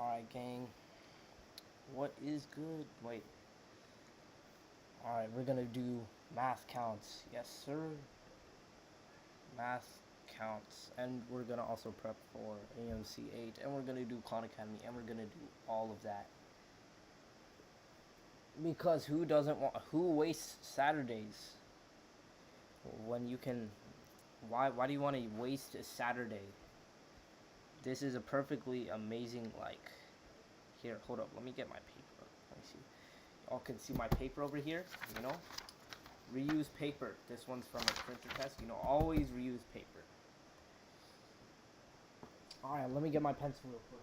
Alright, gang. What is good? Wait. Alright, we're gonna do math counts. Yes, sir. Math counts. And we're gonna also prep for AMC 8. And we're gonna do Khan Academy. And we're gonna do all of that. Because who doesn't want... Who wastes Saturdays? When you can... Why do you want to waste a Saturday? This is a perfectly amazing, like... Here, hold up. Let me get my paper. Let me see. Y'all can see my paper over here, you know? Reuse paper. This one's from a printer test. You know, always reuse paper. Alright, let me get my pencil real quick.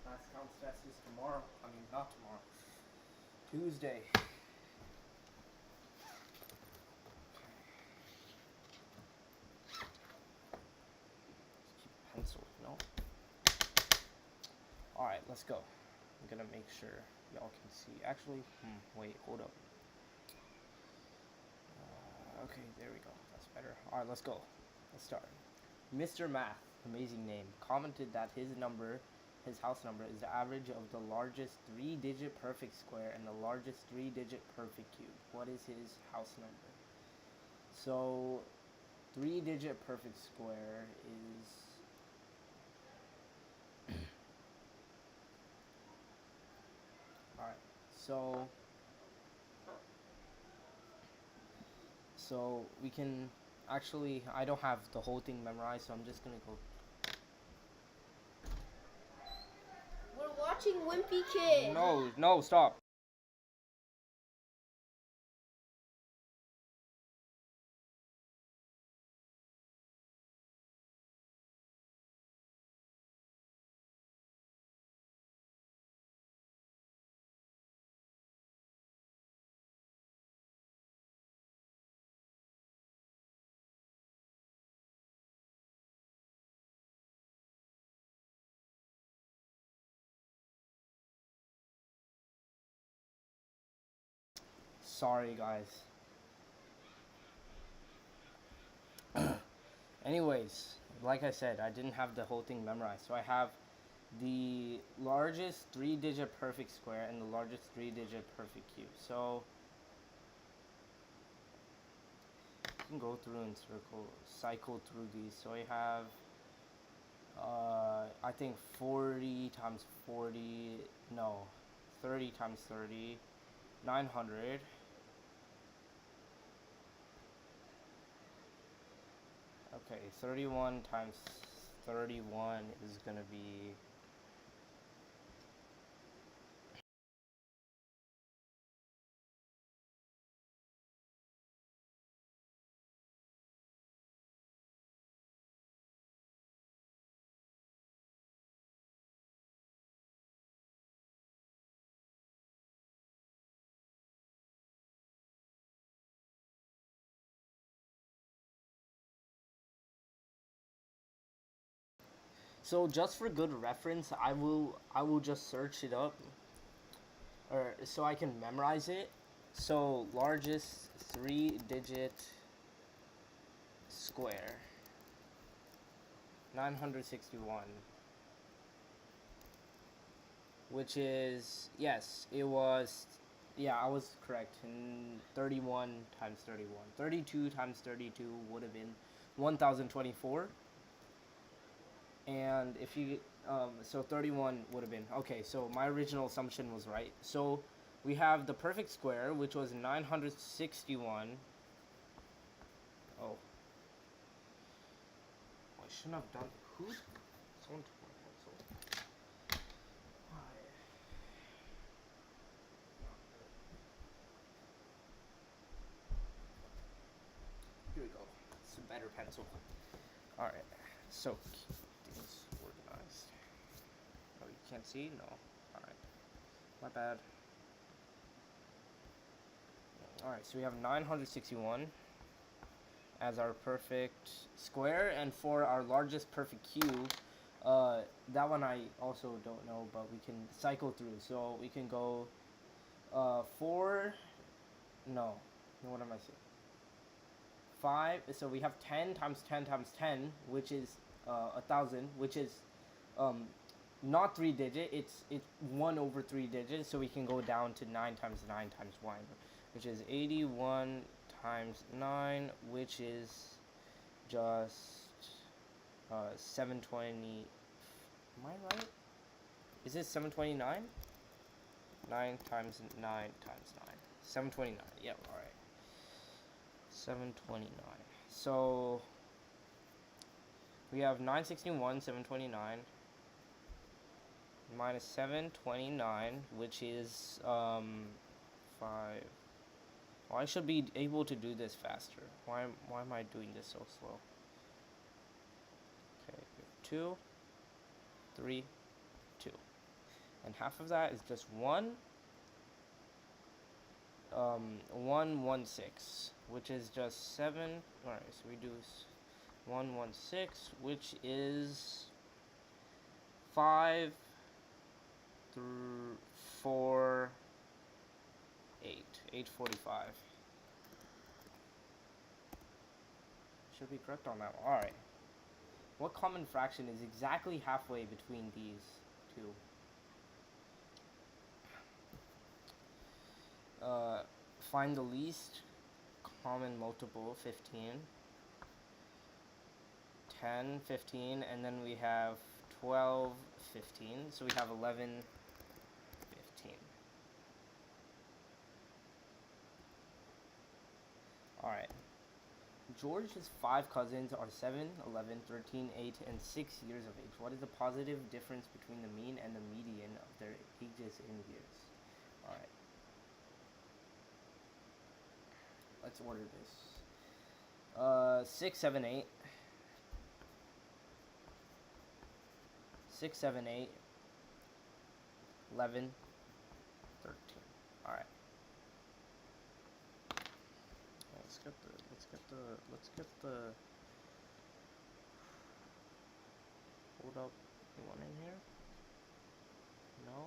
Last counts test is tomorrow. I mean, not tomorrow. Tuesday. Pencil, you know? Alright, let's go. I'm gonna make sure y'all can see. Actually, wait, hold up. Okay, there we go. That's better. Alright, let's go. Let's start. Mr. Math, amazing name, commented that his house number, is the average of the largest 3-digit perfect square and the largest 3-digit perfect cube. What is his house number? So, 3-digit perfect square is... Alright, so we can... Actually, I don't have the whole thing memorized, so I'm just gonna go... We're watching Wimpy Kid. No, stop. Sorry, guys. Anyways, like I said, I didn't have the whole thing memorized. So I have the largest 3-digit perfect square and the largest 3-digit perfect cube. So you can go through and cycle through these. So I have, I think 40 times 40, no, 30 times 30, 900. Okay, 31 times 31 is gonna be... So just for good reference, I will just search it up, or so I can memorize it. So largest 3-digit square, 961, which is, yes, it was, yeah, I was correct. 31 times 31, 32 times 32 would have been 1024. And if you, so 31 would have been, okay, so my original assumption was right. So we have the perfect square, which was 961. Oh. I shouldn't have done, someone took my pencil. Here we go, it's a better pencil. Alright, so things organized. Oh, you can't see? No. Alright. My bad. Alright, so we have 961 as our perfect square, and for our largest perfect cube, that one I also don't know, but we can cycle through. So we can go 4, no, what am I saying? 5, so we have 10 times 10 times 10, which is 1,000, which is not 3-digit, it's 1 over 3 digits, so we can go down to 9 times 9 times 1, which is 81 times 9, which is just 720. Am I right? Is it 729? 9 times 9 times 9. 729. Yep, alright. 729. So we have 961, 729 minus 729, which is 5. Well, I should be able to do this faster. Why am I doing this so slow? Okay, 2, 3, 2. And half of that is just 116, which is just 7. Alright, so we do 116, which is 5, 3, 4, 8. 845. Should be correct on that one. Alright. What common fraction is exactly halfway between these two? Find the least common multiple, 15. 10, 15, and then we have 12, 15. So we have 11, 15. Alright. George's 5 cousins are 7, 11, 13, 8, and 6 years of age. What is the positive difference between the mean and the median of their ages in years? Alright. Let's order this. 6, 7, 8. 6, 7, 8. 11, 13. Alright. Let's get the hold up, one in here? No?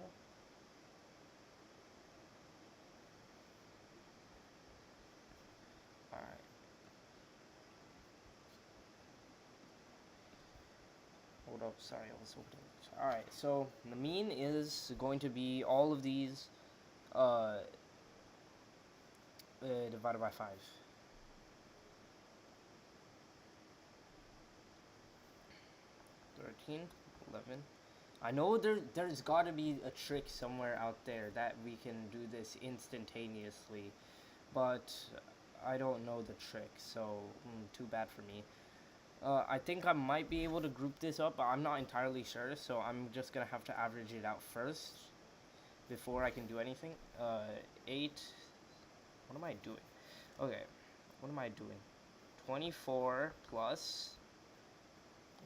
Alright. Hold up, sorry, I was holding it. Alright, so the mean is going to be all of these divided by 5. 13, 11. I know there's got to be a trick somewhere out there that we can do this instantaneously, but I don't know the trick, so too bad for me. I think I might be able to group this up, but I'm not entirely sure, so I'm just gonna have to average it out first before I can do anything. 8. What am I doing? Okay, what am I doing? 24 plus,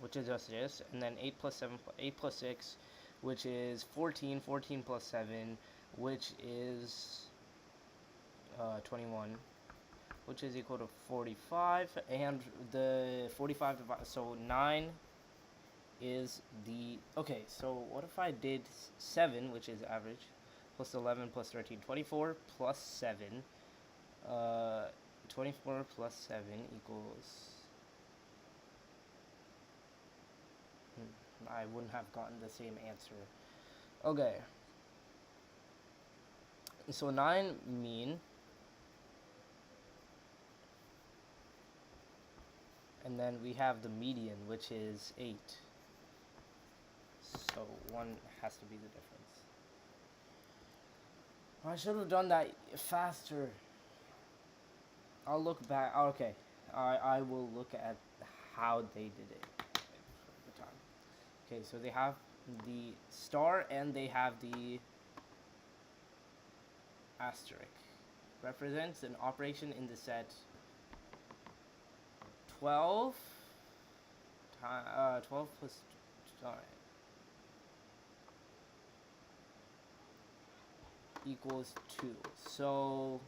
which is just this, and then 8 plus 7, 8 plus 6, which is 14, 14 plus 7, which is 21, which is equal to 45, and the 45 divided, so 9 is the, okay, so what if I did 7, which is average, plus 11 plus 13, 24 plus 7, 24 plus 7 equals, I wouldn't have gotten the same answer. Okay. So 9 mean. And then we have the median, which is 8. So 1 has to be the difference. I should have done that faster. I'll look back. Okay. I will look at how they did it. Okay, so they have the star and they have the asterisk. Represents an operation in the set 12 plus, sorry, equals 2. So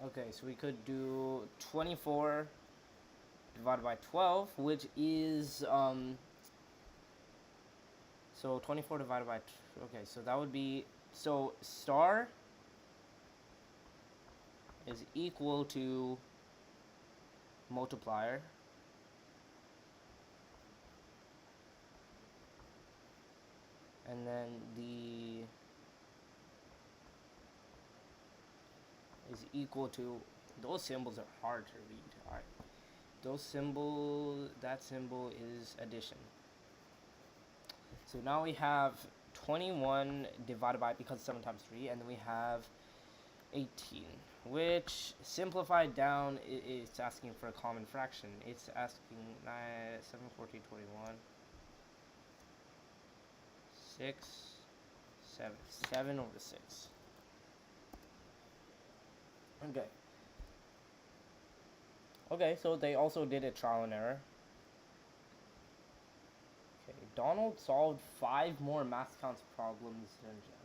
okay, so we could do 24 divided by 12, which is So 24 divided by, okay, so that would be, so star is equal to multiplier and then the is equal to, those symbols are hard to read. All right, those symbol, that symbol is addition. So now we have 21 divided by, because 7 times 3, and then we have 18, which simplified down, it's asking for a common fraction. It's asking 9, 7, 14, 21, 6, 7, 7 over 6. Okay. Okay, so they also did a trial and error. Okay, Donald solved 5 more math counts problems than Jen.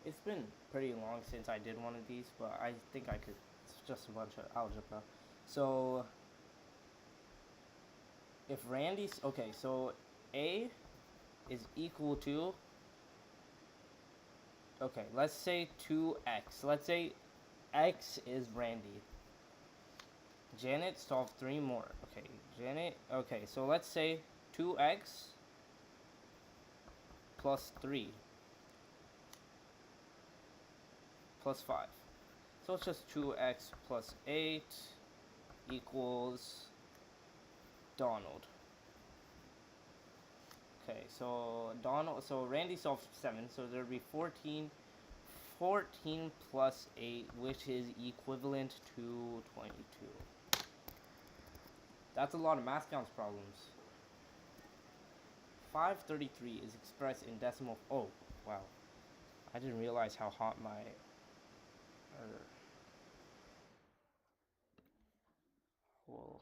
It's been pretty long since I did one of these, but I think I could. It's just a bunch of algebra. So, if Randy's. Okay, so A is equal to. Okay, let's say 2x. Let's say x is Randy. Janet solved 3 more. Okay, Janet. Okay, so let's say 2x plus 3 plus 5. So it's just 2x plus 8 equals Donald. Okay, so Randy solved 7, so there'd be 14. 14 plus 8, which is equivalent to 22. That's a lot of math counts problems. 533 is expressed in decimal. Oh, wow. I didn't realize how hot my. Well.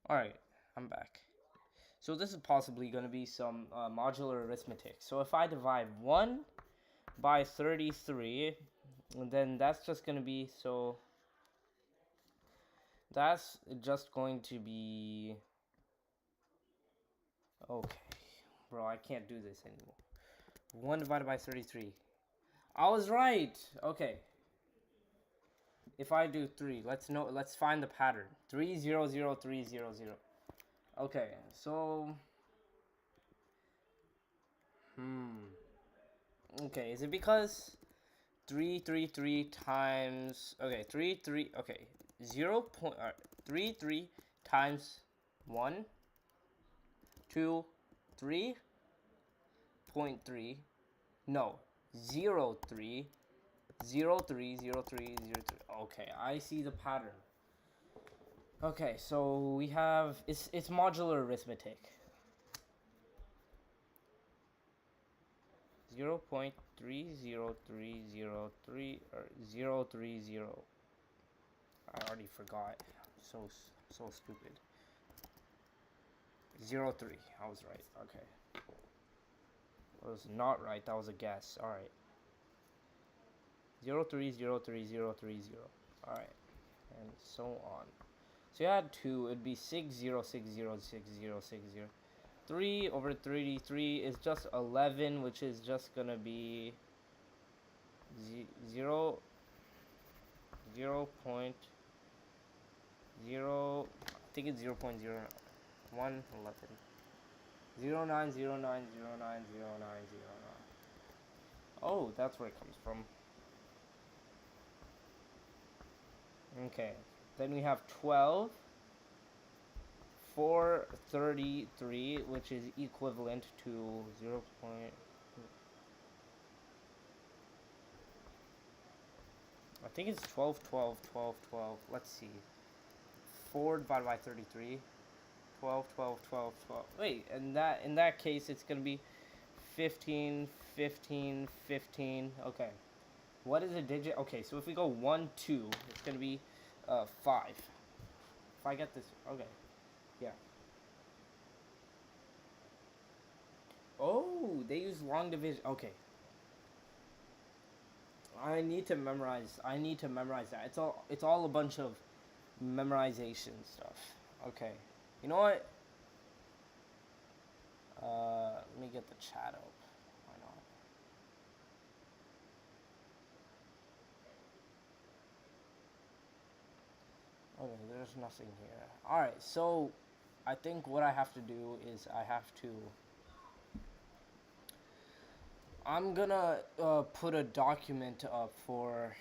Alright, I'm back. So this is possibly going to be some modular arithmetic. So if I divide 1 by 33, then that's just going to be, so that's just going to be, okay, bro, I can't do this anymore. 1 divided by 33. I was right. Okay. If I do 3, let's find the pattern. 3 0 0 3 0 0. Okay, so okay, is it because 3 times, okay, 3 okay, 3 3 times 1 2 3.3, no, 0 3 0 3 0 3 0 3. Okay, I see the pattern. Okay, so we have, it's modular arithmetic. 0.30303 or 030. I already forgot. So stupid. 03. I was right. Okay. I was not right. That was a guess. All right. 0, 3, 0, 3, 0, 3, 0. All right, and so on. So you had 2, it'd be 6, 0, 6, 0, 6, 0, 6, 0. 3 over 33 is just 11, which is just gonna be 0, 0 point 0, I think it's 0 0.0111. 0909090909. Oh, that's where it comes from. Okay, then we have 12, 433, which is equivalent to 0. I think it's 12, 12, 12, 12. Let's see. 4 divided by 33. 12, 12, 12, 12. Wait, in that case, it's going to be 15, 15, 15. Okay. What is a digit? Okay, so if we go 1, 2, it's going to be 5. If I get this, okay. Yeah. Oh, they use long division. Okay. I need to memorize that. It's all a bunch of memorization stuff. Okay. You know what? Let me get the chat up. Why not? Okay, there's nothing here. Alright, so I think what I have to do is I'm gonna put a document up for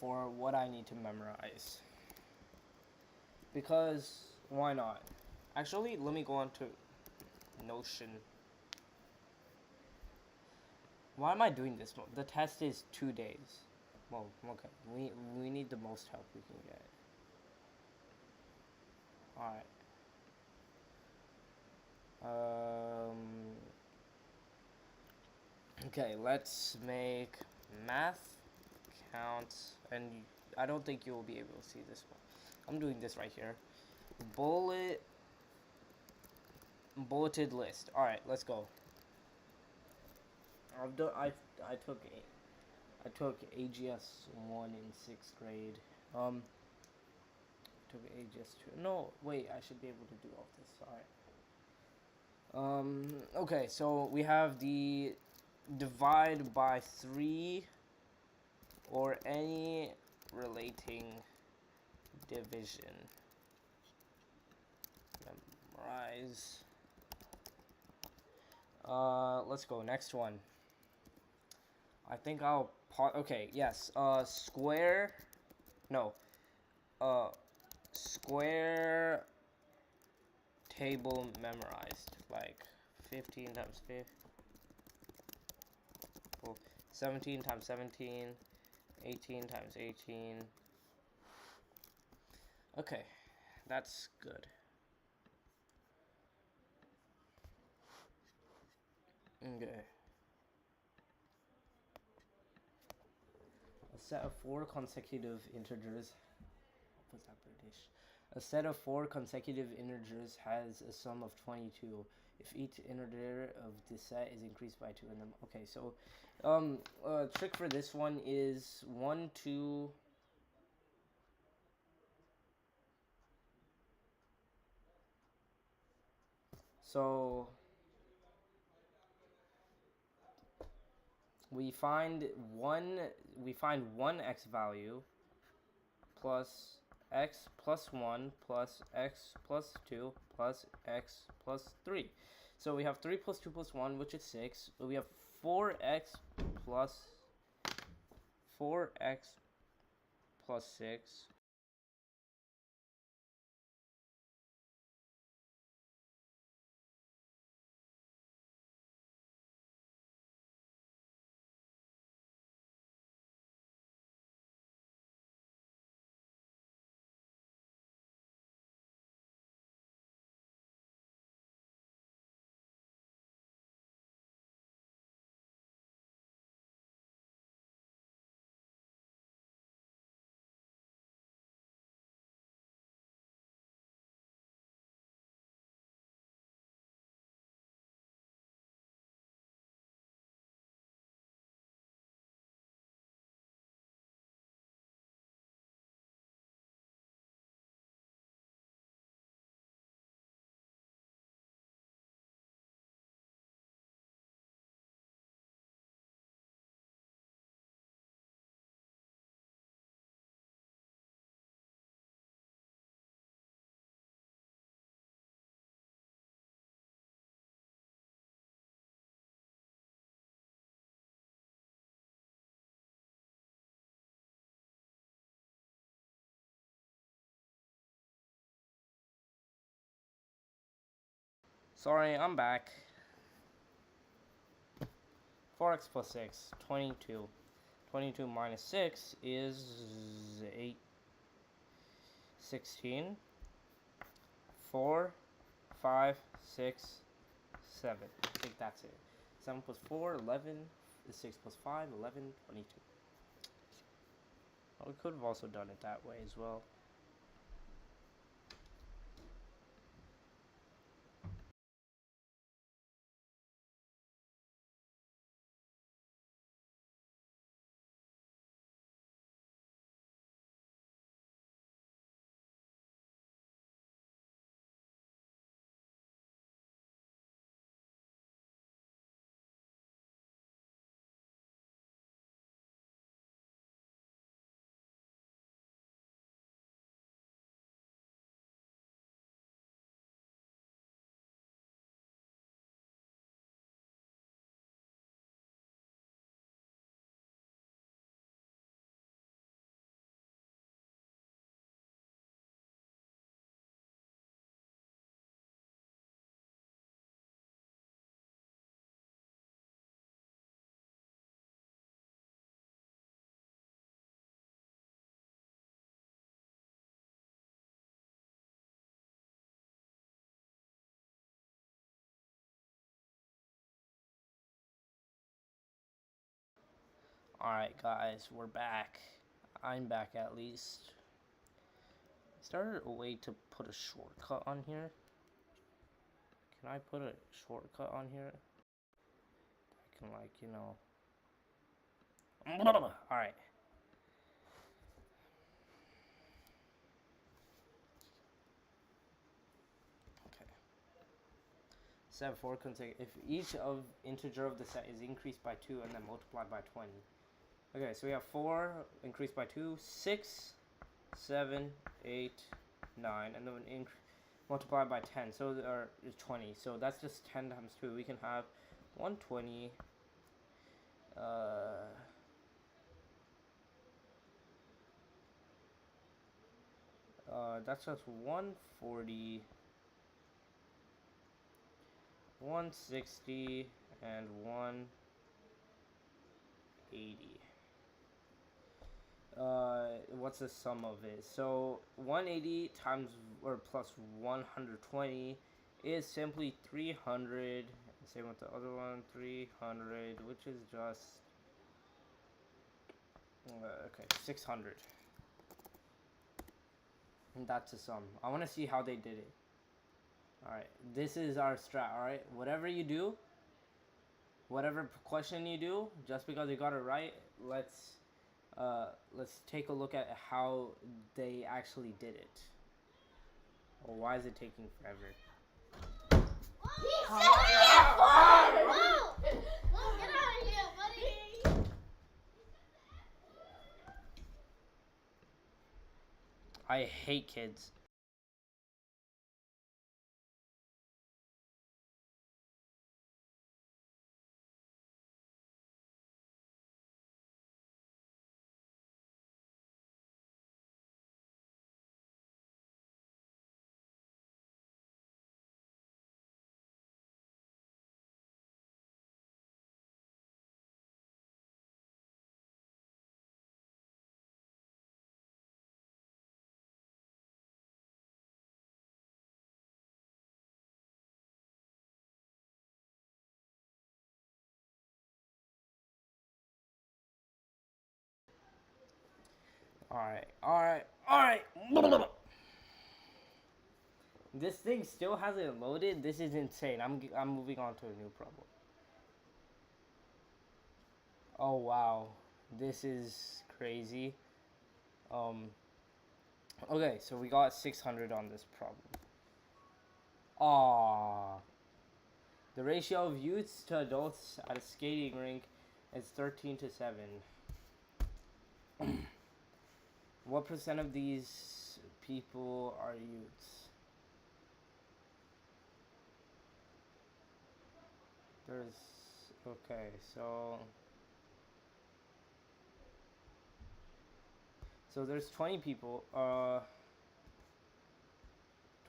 what I need to memorize. Because why not? Actually, let me go on to Notion. Why am I doing this? The test is 2 days. Well, okay. We need the most help we can get. Alright. Okay, let's make math counts, and I don't think you will be able to see this one. I'm doing this right here. Bulleted list. All right, let's go. I've done. I took AGS 1 in 6th grade. Took AGS 2. No, wait. I should be able to do all this. All right. Okay, so we have the divide by 3 or any relating division. Memorize. Let's go. Next one. I think I'll okay, yes. Square. No. Square table memorized. Like 15 times 15. 17 times 17. 18 times 18. Okay. That's good. Okay. A set of 4 consecutive integers. Was that British? A set of 4 consecutive integers has a sum of 22 if each integer of the set is increased by 2 in them. Okay, so trick for this one is 1, 2. So we find one x value plus x plus 1 plus x plus 2 plus x plus 3. So we have 3 plus 2 plus 1, which is 6. We have 4x plus 6 Sorry, I'm back. 4x plus 6, 22. 22 minus 6 is 8, 16. 4, 5, 6, 7. I think that's it. 7 plus 4, 11. 6 plus 5, 11, 22. Well, we could have also done it that way as well. Alright, guys, we're back. I'm back at least. I started a way to put a shortcut on here. Can I put a shortcut on here? I can, like, you know. Alright. Okay. Set 4 consecutive. If each of integer of the set is increased by 2 and then multiplied by 20. Okay, so we have 4 increased by 2, 6, 7, 8, 9, and then multiplied by 10, so there is 20. So that's just 10 times 2. We can have 120. That's just 140, 160, and 180. What's the sum of it? So 180 times or plus 120 is simply 300. Same with the other one, 300, which is just okay, 600. And that's the sum. I want to see how they did it. Alright, this is our strat, alright? Whatever you do, whatever question you do, just because you got it right, let's take a look at how they actually did it. Or why is it taking forever? He's Whoa! Get out of here, buddy! I hate kids. Alright. This thing still hasn't loaded. This is insane. I'm moving on to a new problem. Oh wow, this is crazy. Okay, so we got 600 on this problem. Aww. The ratio of youths to adults at a skating rink is 13 to 7. What percent of these people are youths? Okay, so there's 20 people,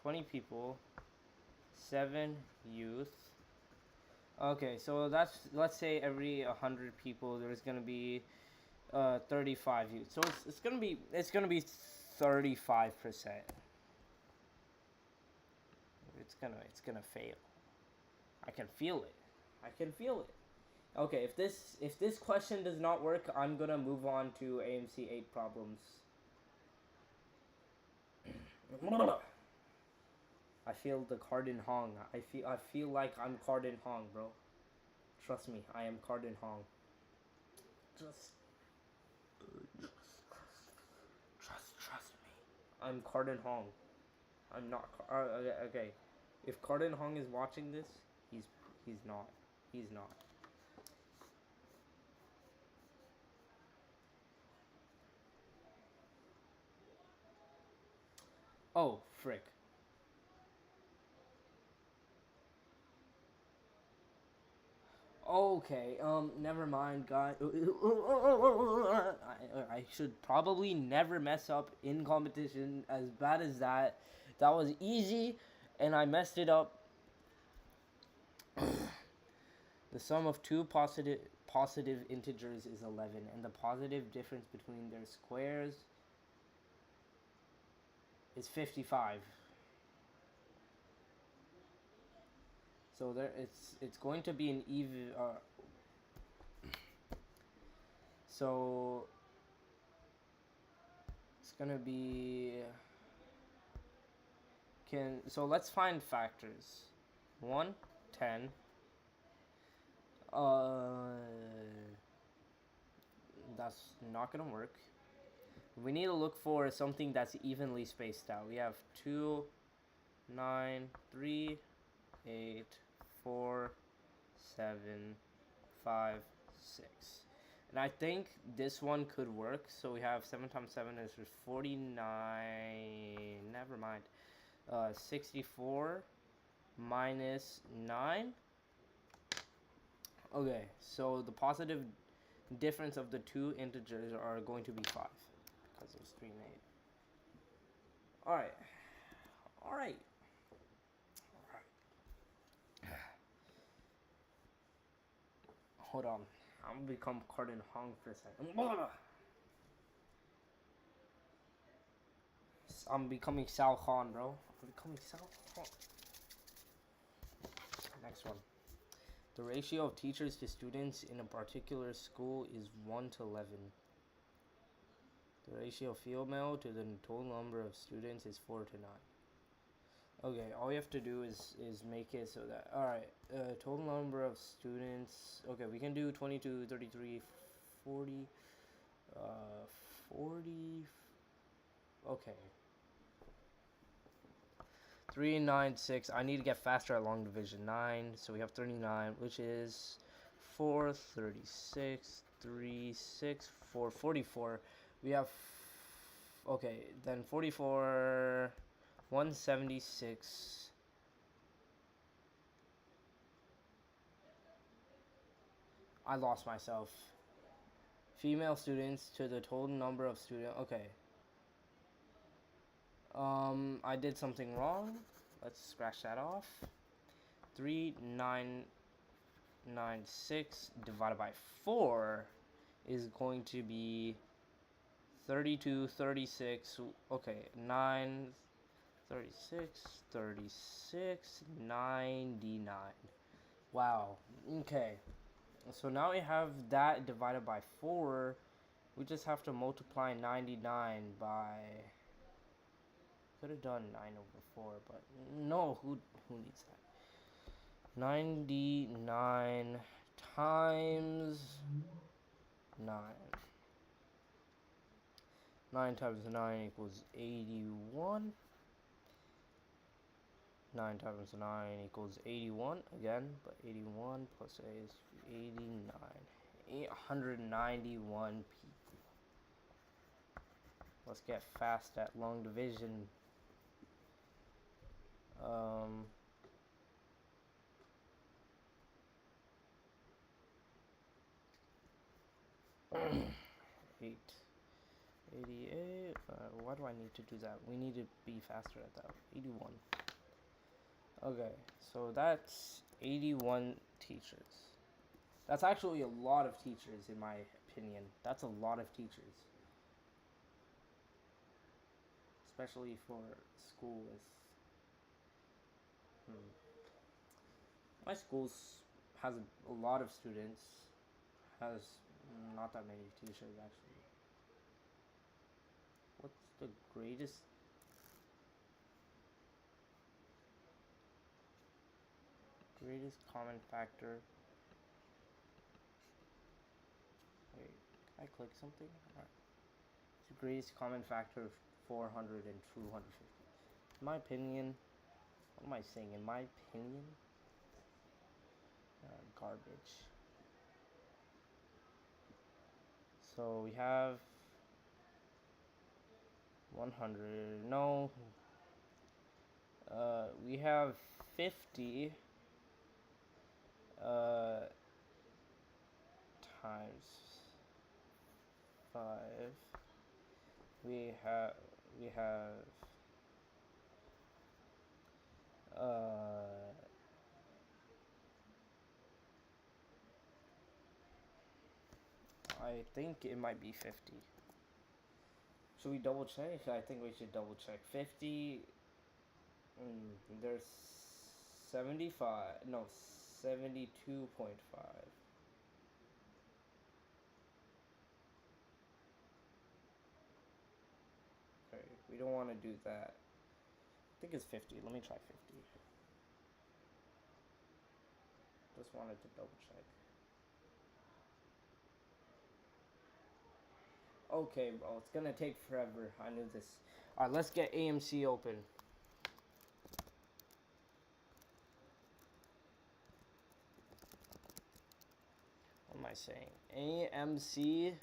20 people, 7 youth. Okay, so that's, let's say every 100 people there's gonna be 35 youth. So it's gonna be 35%. It's gonna fail. I can feel it. I can feel it. Okay, if this question does not work, I'm gonna move on to AMC 8 problems. I feel the Cardin Hong. I feel like I'm Cardin Hong, bro. Trust me, I am Cardin Hong. Just trust me. I'm Cardin Hong. I'm not. Okay. If Cardin Hong is watching this, he's not. He's not. Oh, frick. Okay, never mind, guys. I should probably never mess up in competition as bad as that. That was easy, and I messed it up. The sum of two positive integers is 11, and the positive difference between their squares is 55. So there, it's going to be an even. So it's gonna be. So let's find factors. 1, 10. That's not gonna work. We need to look for something that's evenly spaced out. We have 2, 9, 3, 8, 4, 7, 5, 6. And I think this one could work. So we have 7 times 7 is 49. Never mind. 64 minus 9. Okay, so the positive difference of the two integers are going to be 5. Because there's 3 and 8. Alright. Alright. Hold on. I'm gonna become Cardin Hong for a second. I'm becoming Sao Khan, bro. I'm becoming Sao Khan. Next one. The ratio of teachers to students in a particular school is 1 to 11. The ratio of female to the total number of students is 4 to 9. Okay, all you have to do is make it so that, alright, total number of students, okay, we can do 22, 33, 40, 40, okay. 3, 9, 6, I need to get faster at long division, 9, so we have 39, which is 4, 36, 3, 6, 4, 44, we have, okay, then 44, 176. I lost myself. Female students to the total number of students. Okay. I did something wrong. Let's scratch that off. 3996 divided by 4 is going to be 32, 36. Okay, 9, 36, 36, 99. Wow. Okay. So now we have that divided by 4. We just have to multiply 99 by... Could have done 9 over 4, but no, who needs that? 99 times 9. 9 times 9 equals 81. 9 times 9 equals 81 again, but 81 plus a is 89. 891 people. Let's get fast at long division. 88. Why do I need to do that? We need to be faster at that. 81. Okay, so that's 81 teachers. That's actually a lot of teachers, in my opinion. That's a lot of teachers. Especially for school with... My school has a lot of students. Has not that many teachers, actually. What's the greatest... Greatest common factor... Wait, can I click something? Alright. The greatest common factor of 400 and 250. In my opinion... What am I saying? In my opinion... garbage. So we have 100. No. We have 50 times 5. We have I think it might be 50. Should we double check? I think we should double check. 50. There's 75. No, 72.5. Okay, we don't want to do that. I think it's 50. Let me try 50. Just wanted to double check. Okay, bro, it's gonna take forever. I knew this. Alright, let's get AMC open. What am I saying? AMC.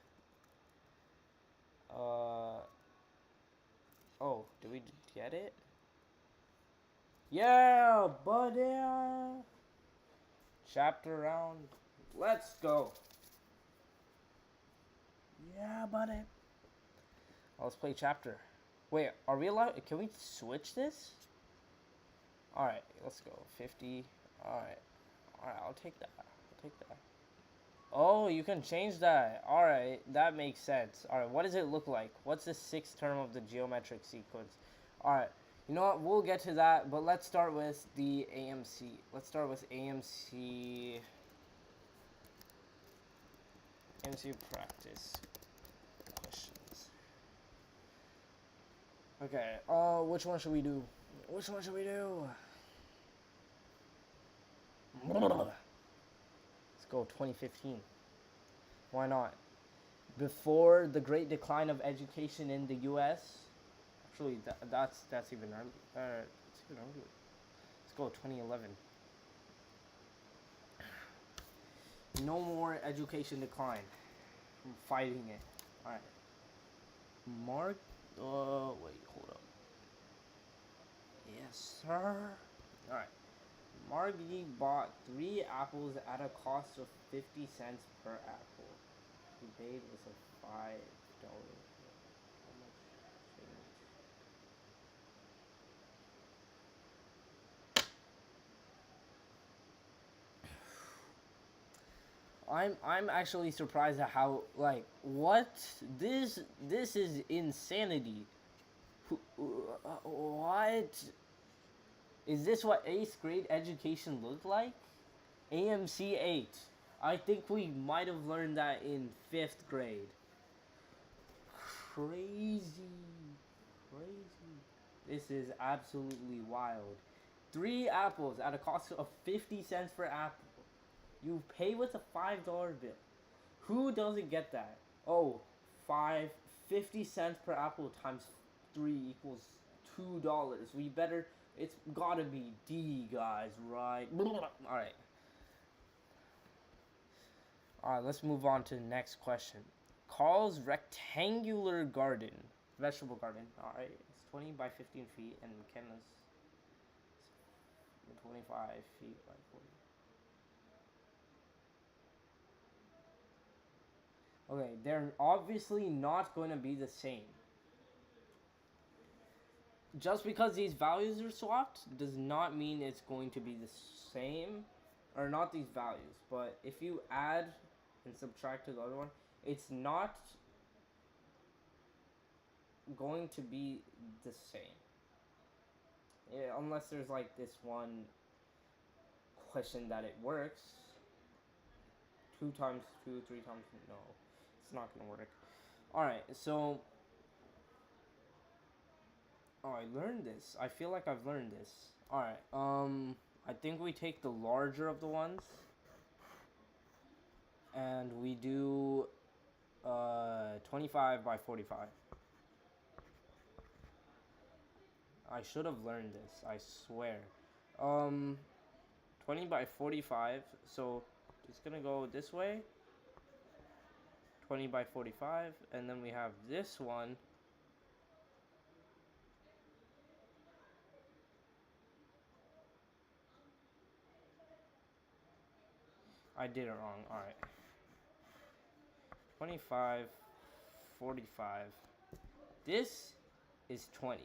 Oh, did we get it? Yeah, buddy. Chapter round. Let's go. Yeah, buddy. Oh, let's play chapter. Wait, are we allowed? Can we switch this? Alright, let's go. 50. Alright. Alright, I'll take that. I'll take that. Oh, you can change that. Alright, that makes sense. Alright, what does it look like? What's the sixth term of the geometric sequence? Alright, you know what? We'll get to that, but let's start with the AMC. Let's start with AMC practice questions. Okay, which one should we do? Which one should we do? Let's go 2015. Why not? Before the Great Decline of Education in the U.S. Actually, that's even early. It's even earlier. Let's go 2011. No more education decline. I'm fighting it. All right. Mark. Wait, hold up. Yes, sir. All right. Margie bought 3 apples at a cost of 50 cents per apple. He paid was a $5. I'm actually surprised at how, like, what? This is insanity. What? Is this what 8th grade education looked like? AMC 8. I think we might have learned that in 5th grade. Crazy. Crazy. This is absolutely wild. 3 apples at a cost of 50 cents per apple. You pay with a $5 bill. Who doesn't get that? Oh, 50 cents per apple times 3 equals $2. We better, it's gotta be D, guys, right? Alright. Alright, let's move on to the next question. Carl's rectangular garden, vegetable garden. Alright, it's 20 by 15 feet, and McKenna's 25 feet by 40. Okay, they're obviously not going to be the same. just because these values are swapped does not mean it's going to be the same, or not these values, but if you add and subtract to the other one, it's not going to be the same. Yeah, unless there's like this one question that it works. 2 times 2, 3 times, no, it's not gonna work. Alright, so I learned this. I feel like I've learned this. Alright, I think we take the larger of the ones and we do 25 by 45. I should have learned this, I swear. 20 by 45, so it's gonna go this way. 20 by 45, and then we have this one. I did it wrong. Alright. 25, 45. This is 20.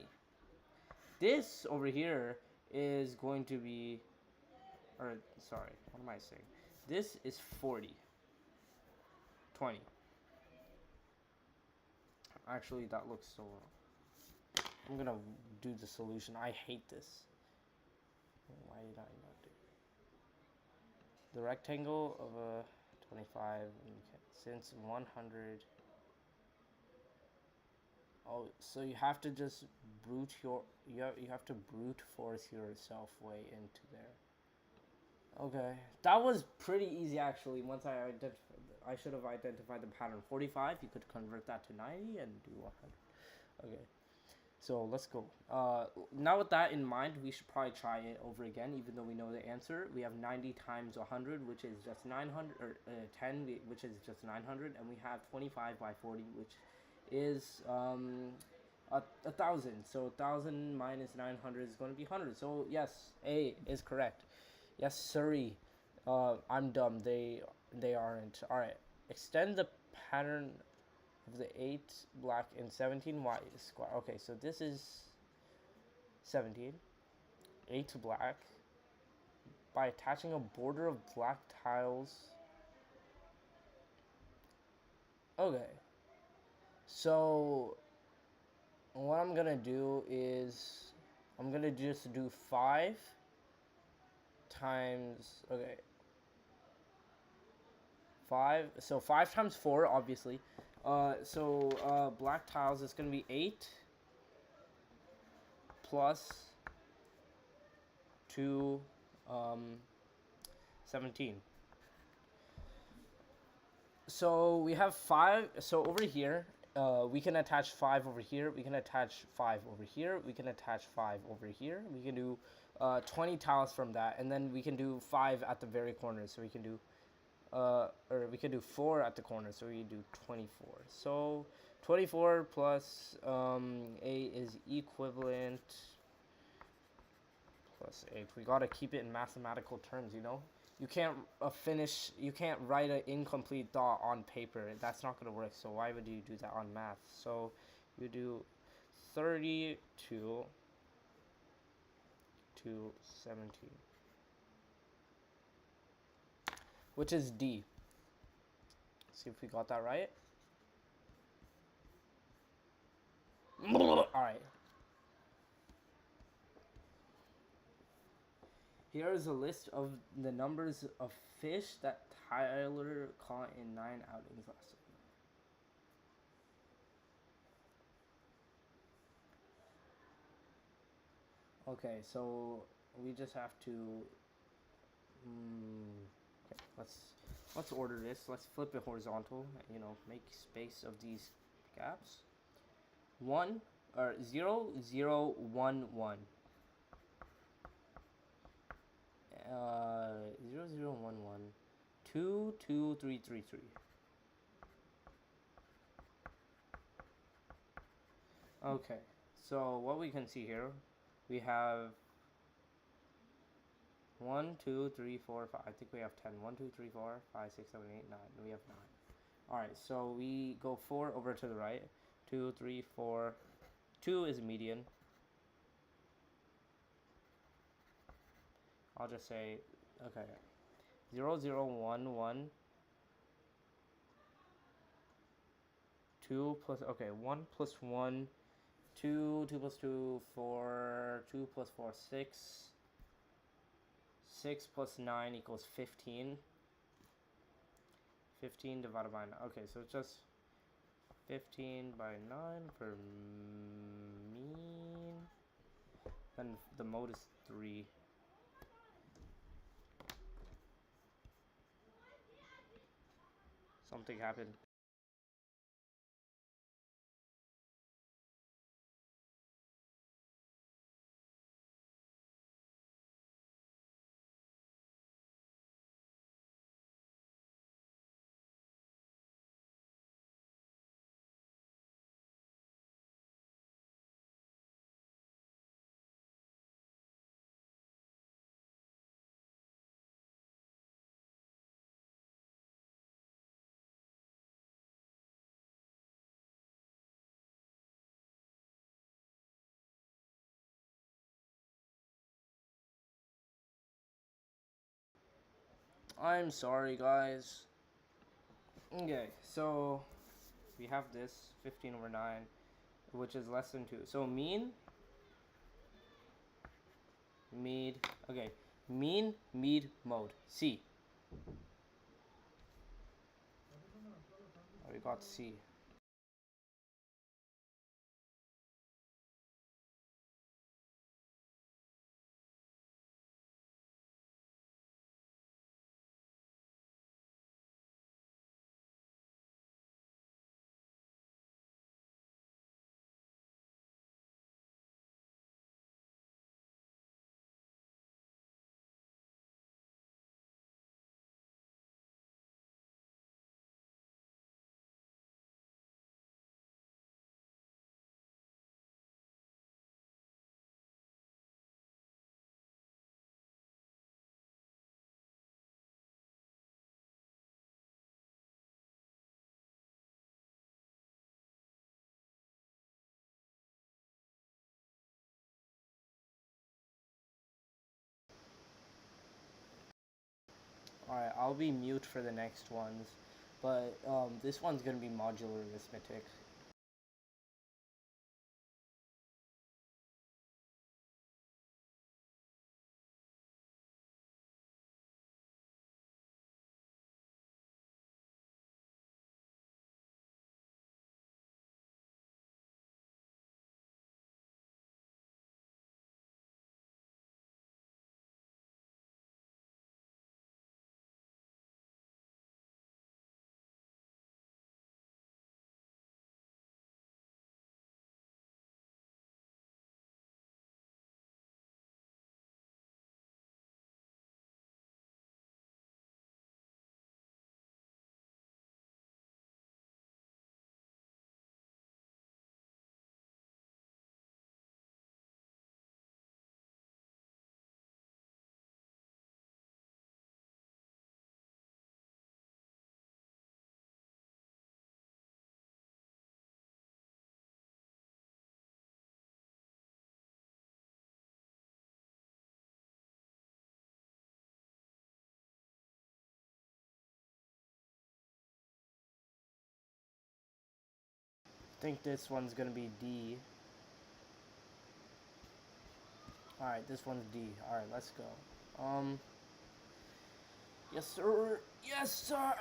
This over here is going to be, or sorry, what am I saying? This is 40. 20. Actually, that looks so wrong. I'm gonna do the solution. I hate this. Why did I not do it? The rectangle of a 25, since 100. Oh, so you have to just you have to brute force yourself way into there. Okay, that was pretty easy actually. Once I should have identified the pattern. 45, you could convert that to 90 and do 100. Okay, so let's go. Now with that in mind, we should probably try it over again, even though we know the answer. We have 90 times 100, which is just 900, or 10, which is just 900, and we have 25 by 40, which is 1,000. So 1,000 minus 900 is going to be 100. So yes, A is correct. Yes, sorry. I'm dumb. They aren't. All right. Extend the pattern of the 8 black and 17 white square. Okay, so this is 17. 8 black by attaching a border of black tiles. Okay. So what I'm gonna do is I'm gonna just do 5 times, okay, 5, so 5 times 4, obviously. So black tiles is gonna be 8 plus 2, 17. So we have 5, so over here, we can attach 5 over here, we can attach 5 over here, we can attach 5 over here, we can do 20 tiles from that, and then we can do 5 at the very corner, so we can do, or we can do 4 at the corner, so we do 24. So 24 plus A is equivalent plus 8. We gotta keep it in mathematical terms, you know? You can't you can't write an incomplete thought on paper. That's not gonna work, so why would you do that on math? So you do 32 to 17. Which is D. See if we got that right. Alright. Here is a list of the numbers of fish that Tyler caught in 9 outings last week. Okay, so we just have to. Okay, let's order this. Let's flip it horizontal. You know, make space of these gaps. 1 or 0 0 1 1. 0 0 1 1. 2 2 3 3 3. Okay, so what we can see here, we have 1 2 3 4 5. I think we have 10. 1 2 3 4 5 6 7 8 9. We have 9. Alright, so we go 4 over to the right. 2 3 4. 2 is median. I'll just say, okay, 0, 0, 1, 1, 2 plus, okay, 1 plus 1, 2, 2 plus 2, 4, 2 plus 4, 6, 6 plus 9 equals 15. 15 divided by 9. Okay, so it's just 15 by 9 for mean. Then the mode is 3. Something happened. I'm sorry, guys. Okay, so we have this 15 over 9, which is less than 2. So mean, okay, mean, mode, C. Oh, we got C. Alright, I'll be mute for the next ones, but this one's gonna be modular arithmetic. I think this one's gonna be D. Alright, this one's D. Alright, let's go. Yes, sir. Yes, sir.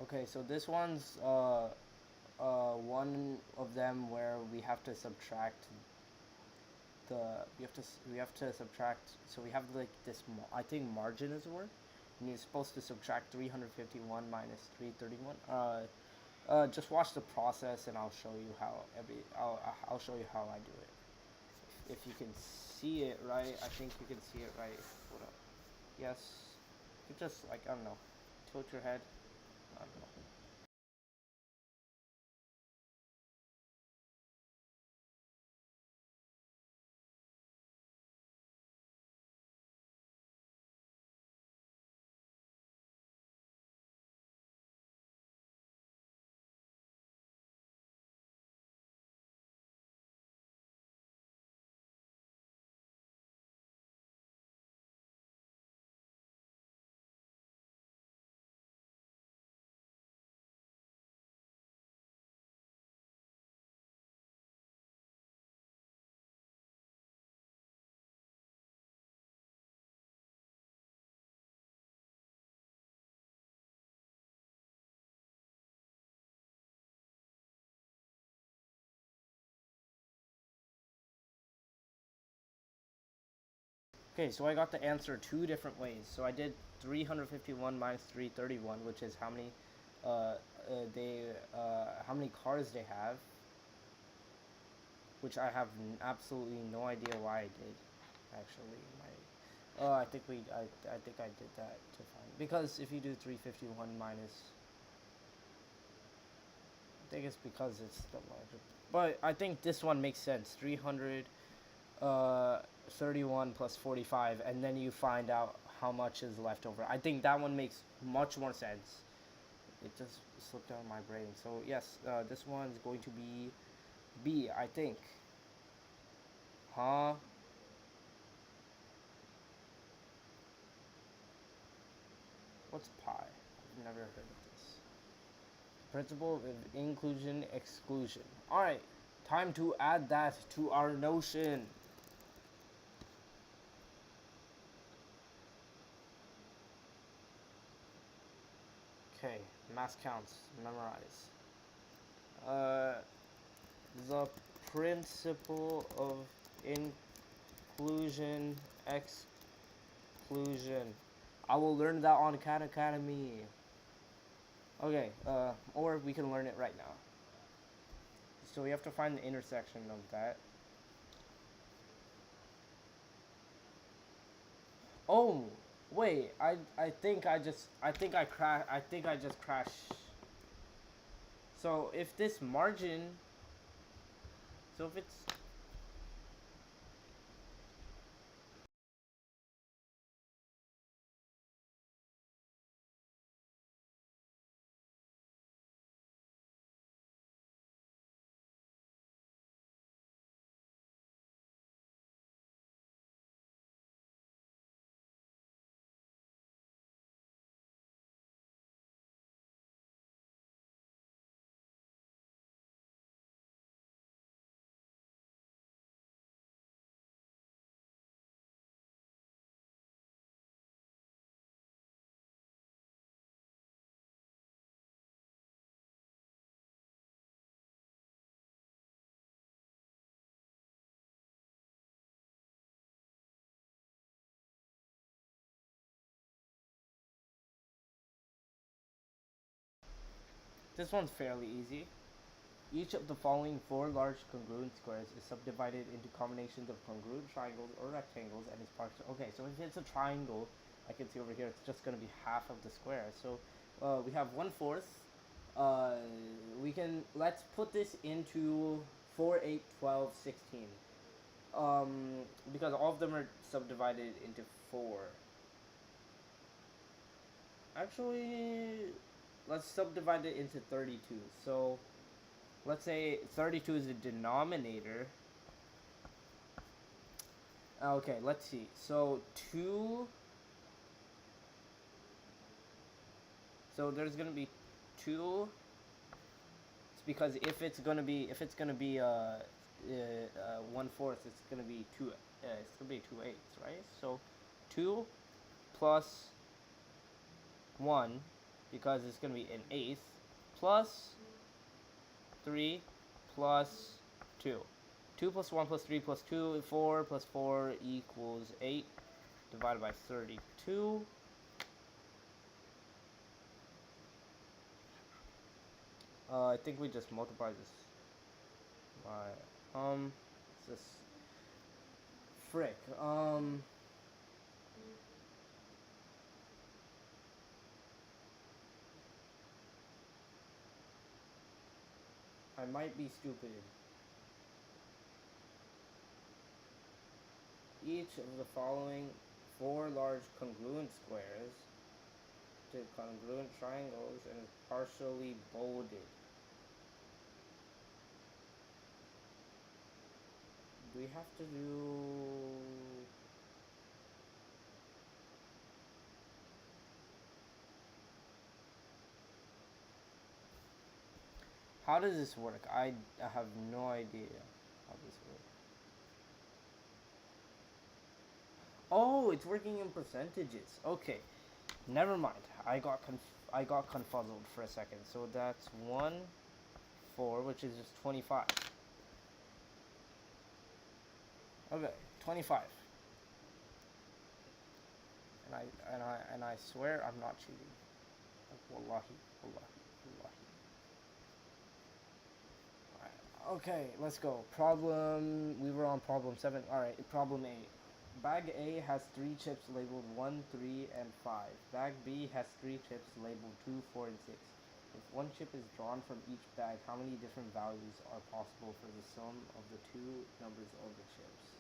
Okay, so this one's one of them where we have to subtract the we have to subtract, so we have like this I think margin is the word, and you're supposed to subtract 351 minus 331. Just watch the process and I'll show you how I'll show you how I do it. If you can see it right, I think you can see it right. Hold up. Yes. You just, like, I don't know, tilt your head. I don't know. Okay, so I got the answer two different ways. So I did 351 minus 331, which is how many how many cars they have, which I have absolutely no idea why I did. Actually, I think I did that to find, because if you do 351 minus, I think it's because it's the larger. But I think this one makes sense. 331 plus 45, and then you find out how much is left over. I think that one makes much more sense. It just slipped out of my brain. So yes, this one's going to be B, I think. Huh? What's pi? I've never heard of this. Principle of inclusion, exclusion. Alright, time to add that to our notion. Okay, mass counts, memorize. The principle of inclusion, exclusion. I will learn that on Khan Academy. Okay, or we can learn it right now. So we have to find the intersection of that. Oh, wait, I think I just crashed. So if this margin, so if it's, this one's fairly easy. Each of the following four large congruent squares is subdivided into combinations of congruent triangles or rectangles and is partial. Okay, so if it's a triangle, I can see over here, it's just going to be half of the square. So we have 1/4. Let's put this into 4, 8, 12, 16. Because all of them are subdivided into 4. Actually, let's subdivide it into 32. So let's say 32 is the denominator. Okay, let's see. So 2. So there's gonna be 2. It's because if it's gonna be 1/4, it's gonna be 2. It's gonna be 2/8, right? So 2 plus 1, because it's gonna be an eighth, plus 3 plus 2. 2 plus 1 plus 3 plus 2, 4 plus 4 equals 8, divided by 32. I think we just multiply this by, it's this, frick, I might be stupid. Each of the following 4 large congruent squares to congruent triangles and is partially bolded. Do we have to do... How does this work? I have no idea how this works. Oh, it's working in percentages. Okay, never mind. I got confuzzled for a second. So that's 1, 4, which is just 25. Okay, 25. And I swear I'm not cheating. Wallahi, wallahi, wallahi. Alright, okay, let's go. We were on problem 7. Alright, problem 8. Bag A has 3 chips labeled 1, 3, and 5. Bag B has 3 chips labeled 2, 4, and 6. If one chip is drawn from each bag, how many different values are possible for the sum of the two numbers of the chips?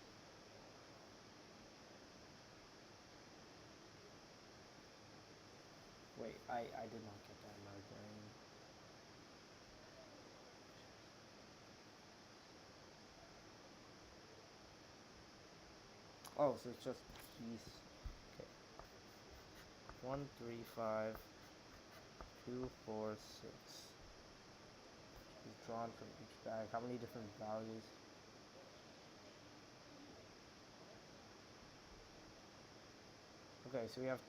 Wait, I did not get that in my brain. Oh, so it's just piece. Okay. 1, 3, 5, 2, 4, 6. Is drawn from each bag. How many different values? Okay, so we have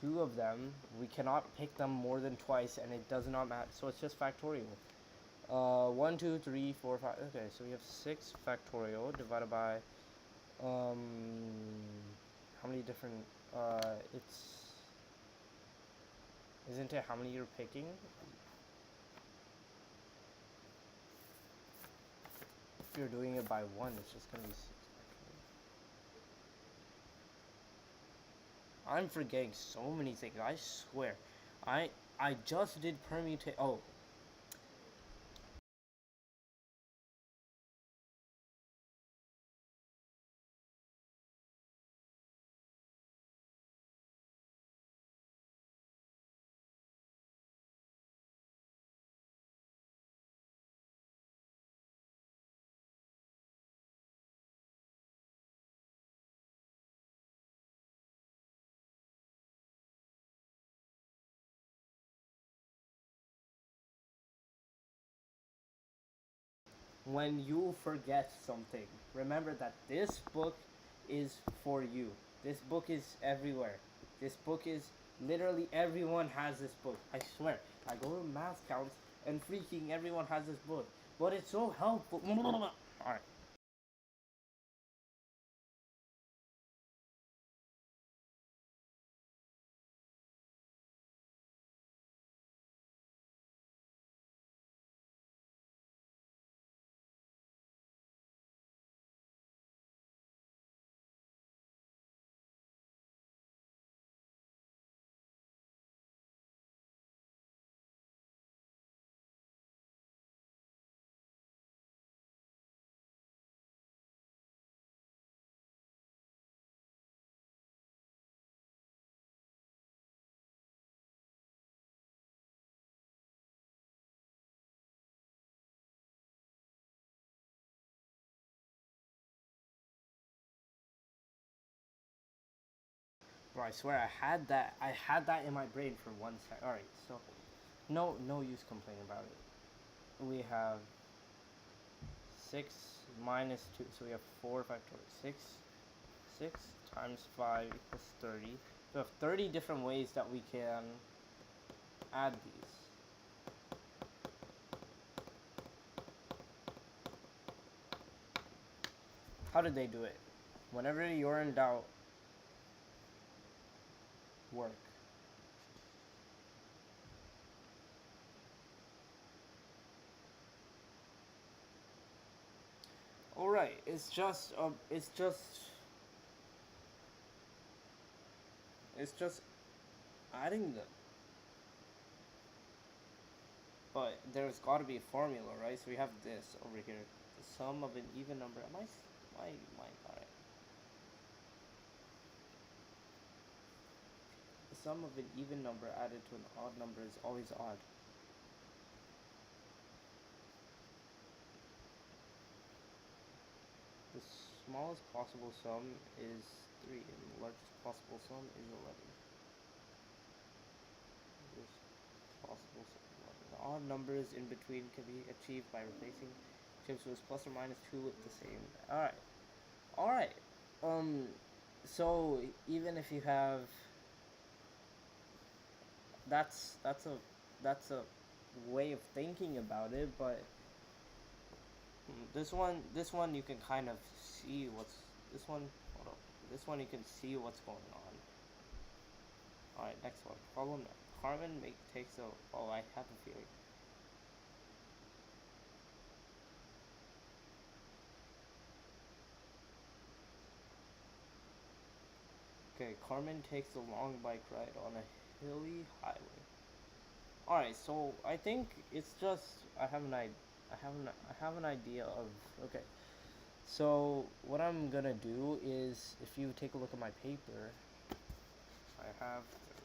2 of them. We cannot pick them more than twice, and it does not matter. So it's just factorial. 1, 2, 3, 4, 5. Okay, so we have 6 factorial divided by how many different it's isn't it how many you're picking? If you're doing it by 1, it's just gonna be 6 factorial. I'm forgetting so many things. I swear. I just did permutation. Oh, when you forget something, remember that this book is for you. This book is everywhere. This book is literally everyone has this book. I swear. I go to math counts and freaking everyone has this book. But it's so helpful. Alright. Bro, I swear I had that in my brain for 1 sec. Alright, so no use complaining about it. We have 6 minus 2, so we have 4 factorial. 6 times 5 equals 30. We have 30 different ways that we can add these. How did they do it? Whenever you're in doubt, work. Alright, it's just adding them. But there's got to be a formula, right? So we have this over here. The sum of an even number. Am I? Alright. The sum of an even number added to an odd number is always odd. The smallest possible sum is 3, and the largest possible sum is 11. Possible sum 11. The odd numbers in between can be achieved by replacing chips with plus or minus 2 with the same. Alright. So even if you have that's a way of thinking about it, but this one you can kind of see what's this one. Hold up. This one you can see what's going on. All right, next one. Problem. Carmen takes a. Oh, I have a feeling. Okay, Carmen takes a long bike ride on a hilly highway. All right, so I think it's just I have an idea of okay. So what I'm gonna do is, if you take a look at my paper,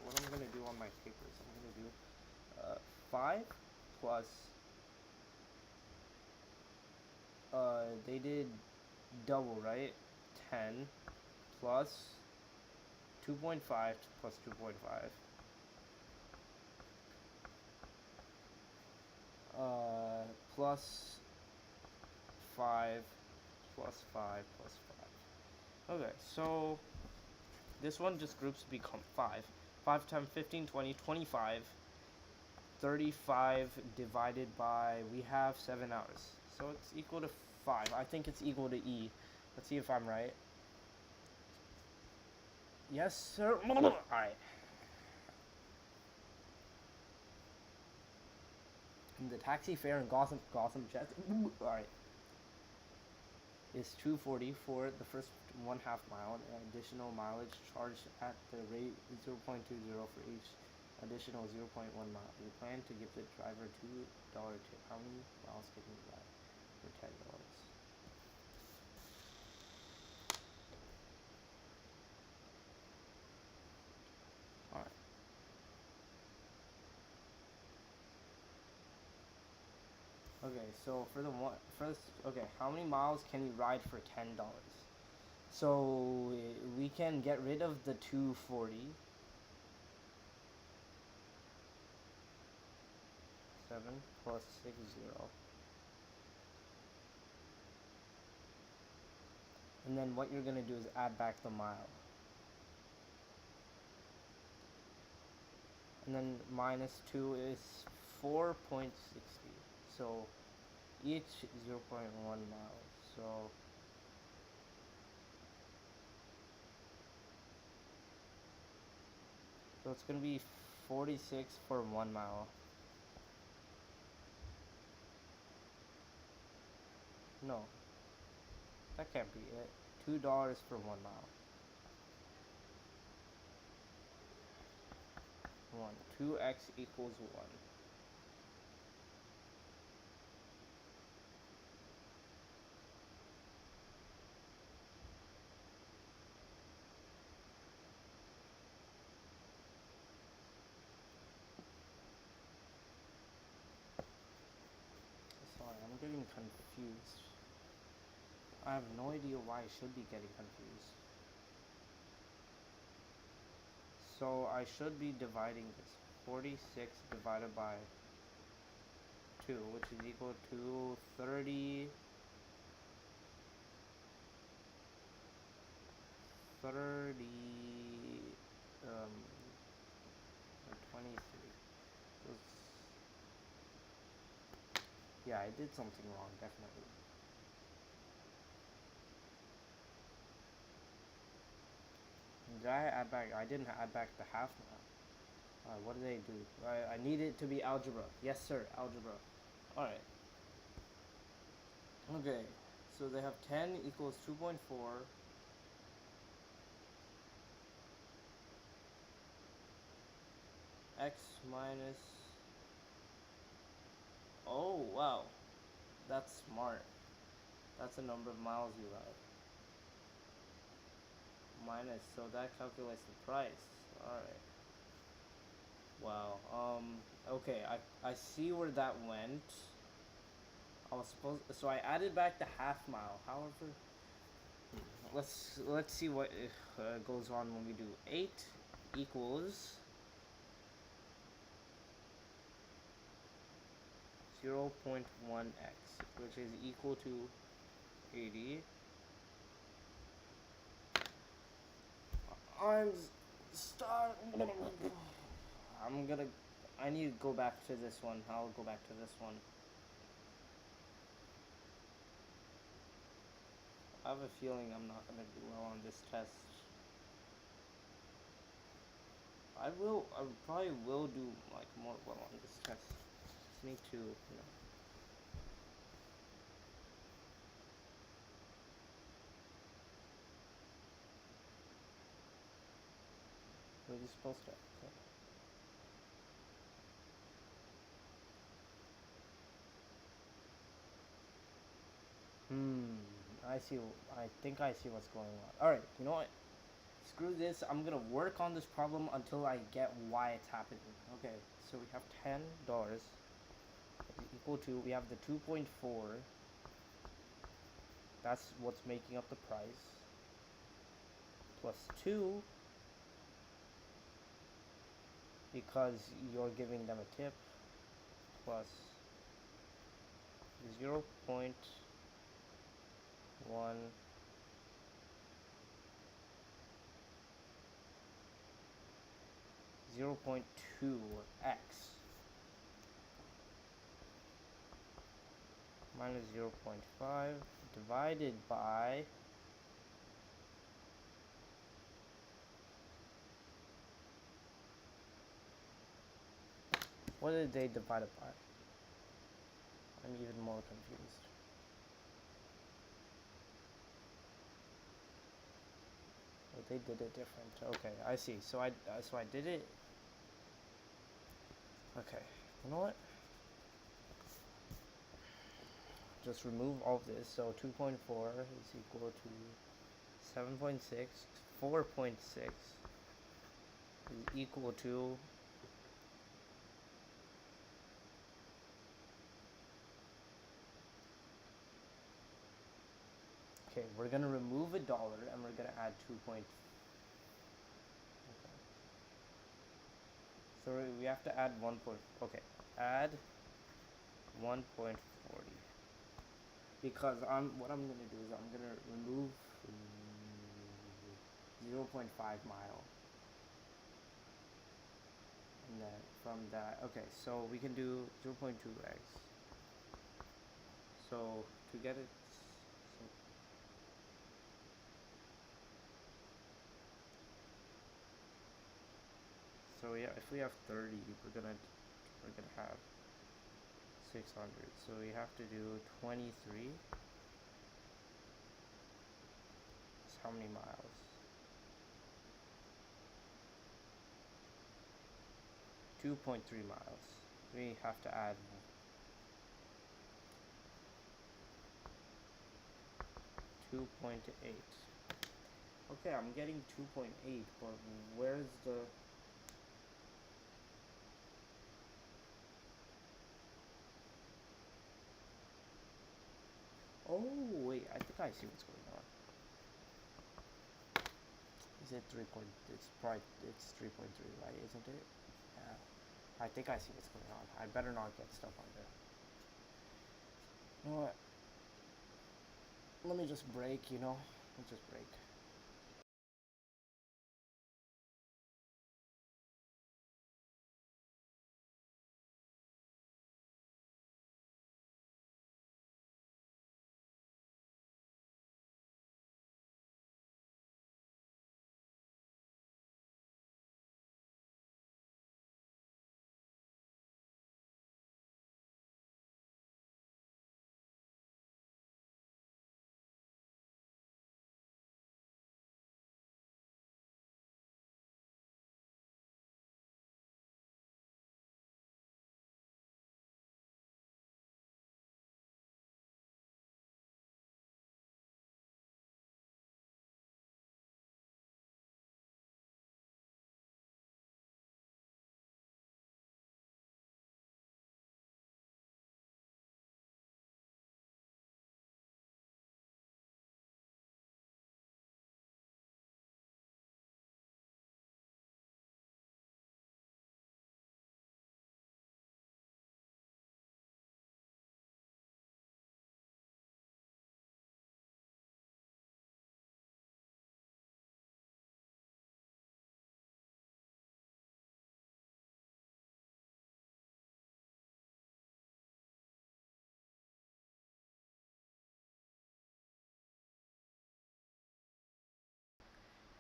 what I'm gonna do on my paper is I'm gonna do 5 plus they did double, right? 10 plus 2.5 plus 2.5 plus 5 plus 5 plus 5. Okay, so this one just groups become 5. 5 times 15, 20, 25. 35 divided by, we have 7 hours. So it's equal to 5. I think it's equal to E. Let's see if I'm right. Yes, sir. Alright. The taxi fare in Gotham Jets. Alright. Is $2.40 for the first 1/2 mile, and additional mileage charged at the rate 0.20 for each additional 0.1 mile. You plan to give the driver $2 tip. How many miles can you ride for $10? Alright. Okay, so for the first, okay, how many miles can you ride for $10? So we can get rid of the 240. 7 plus 60. And then what you're gonna do is add back the mile. And then minus 2 is 4.60. So each 0.1 mile. So it's gonna be 46 for 1 mile. No, that can't be it. $2 for 1 mile. 2x equals 1. Sorry, I'm getting confused. I have no idea why I should be getting confused. So I should be dividing this. 46 divided by 2, which is equal to 30. 30, or 23. Yeah, I did something wrong, definitely. Did I add back? I didn't add back the half now. What do they do? I need it to be algebra. Yes, sir, algebra. Alright. Okay, so they have 10 equals 2.4. X minus Oh, wow. That's smart. That's the number of miles you ride. Minus, so that calculates the price. Alright. Wow. Okay, I see where that went. I was supposed, so I added back the half mile. However, let's see what goes on when we do 8 equals 0.1x, which is equal to 80. I'm start. I'm gonna. I need to go back to this one. I'll go back to this one. I have a feeling I'm not gonna do well on this test. I probably will do like more well on this test. Just need to, We're just supposed to. Okay. I see. I think I see what's going on. All right. You know what? Screw this. I'm gonna work on this problem until I get why it's happening. Okay. So we have $10 equal to. We have the 2.4. That's what's making up the price. Plus 2 because you're giving them a tip. Plus 0.1 0.2x minus 0.5 divided by what did they divide it by? I'm even more confused. Oh, they did it different. Okay, I see. So I did it. Okay, you know what? Just remove all of this. So 2.4 is equal to 7.6. 4.6 is equal to okay, we're gonna remove $1 and we're gonna add 2. Okay. So we have to add 1. Okay, add 1.40 because what I'm gonna do is I'm gonna remove 0.5 mile, and then from that, okay, so we can do 0.2x. So to get it, so yeah, if we have 30, we're gonna have 600. So we have to do 23. That's how many miles? 2.3 miles. We have to add 2.8. Okay, I'm getting 2.8, but where's the... Oh, wait, I think I see what's going on. Is it 3 point... It's 3.3, right, isn't it? Yeah. I think I see what's going on. I better not get stuff on there. You know what? Let me just break, Let's just break.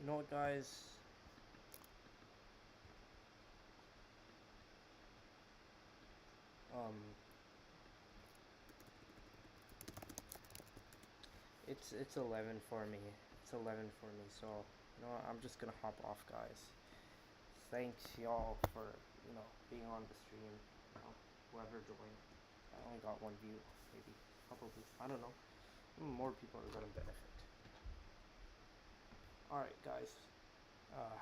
You know what, guys? It's 11 for me. It's 11 for me. So you know what, I'm just gonna hop off, guys. Thanks y'all for being on the stream. Whoever joined. I only got one view, maybe, probably. I don't know. More people are gonna benefit. All right, guys.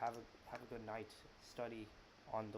Have a good night. Study on the